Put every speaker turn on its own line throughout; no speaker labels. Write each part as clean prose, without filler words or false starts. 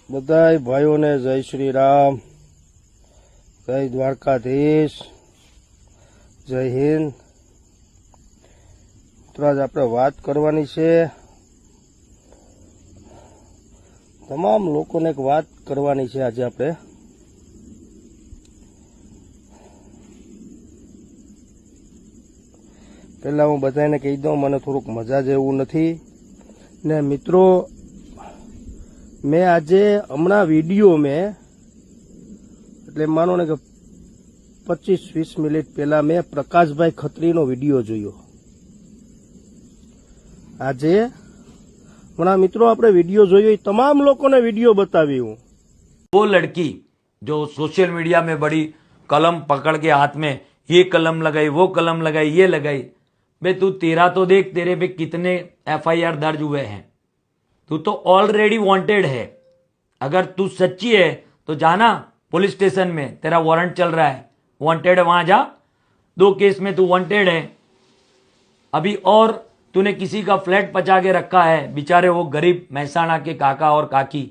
બધાય ભાઈઓને જય શ્રી રામ, જય દ્વારકાધીશ, જય હિન્દ. તો આજ આપણે વાત કરવાની છે, તમામ લોકોને એક વાત કરવાની છે આજે આપણે. પહેલા હું બધાને કહી દઉં, મને થોડુંક મજા જેવું નથી ને મિત્રો. મેં આજે હમણાં વિડીયો એટલે માનો ને કે 25-20 મિનિટ પહેલા મેં પ્રકાશભાઈ ખત્રીનો વિડીયો જોયો. આજે હમણાં મિત્રો આપણે વિડીયો જોયો, તમામ લોકોને વિડીયો બતાવી હું.
वो लड़की जो सोशल मीडिया में बड़ी कलम पकड़ के हाथ में ये कलम लगाई, वो कलम लगाई, ये लगाई। बे तू तेरा तो देख, तेरे पे कितने FIR दर्ज हुए हैं। तू तो ऑलरेडी वांटेड है। अगर तू सच्ची है तो जाना पुलिस स्टेशन में, तेरा वारंट चल रहा है, वांटेड है, वहां जा। 2 केस में तू वांटेड है। अभी और तूने किसी का फ्लैट पचा के रखा है, बेचारे वो गरीब महसाणा के काका और काकी,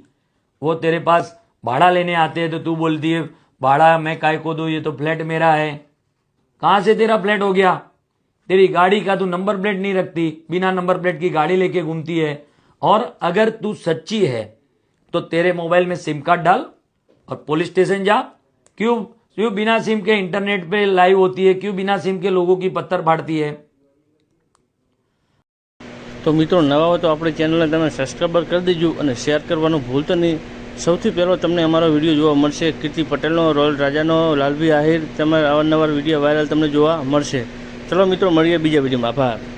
वो तेरे पास भाड़ा लेने आते हैं तो तू बोलती है भाड़ा मैं काय को दूं, ये तो फ्लैट मेरा है। कहां से तेरा फ्लैट हो गया? तेरी गाड़ी का तू नंबर प्लेट नहीं रखती, बिना नंबर प्लेट की गाड़ी लेके घूमती है। और अगर तू सच्ची है तो तेरे मोबाइल में सिम कार्ड डाल और पुलिस स्टेशन जा। क्यों बिना सिम के इंटरनेट पे लाइव होती है? क्यों बिना सिम के लोगों की पत्थर फाड़ती है?
तो मित्रों, नवा हो तो अपनी चैनल ने तमे सब्सक्राइबर कर दीजो और शेर करवानुं भूलता नहीं। सौथी पहलो तमने अमारो विडियो जोवा मळशे। कीर्ति पटेलनो, रॉयल राजानो, लालभी आहिर, तमारा अवारनवार विडियो वायरल तमने जोवा मळशे। चलो मित्रों, मळीए बीजा विडियोमां। आभार।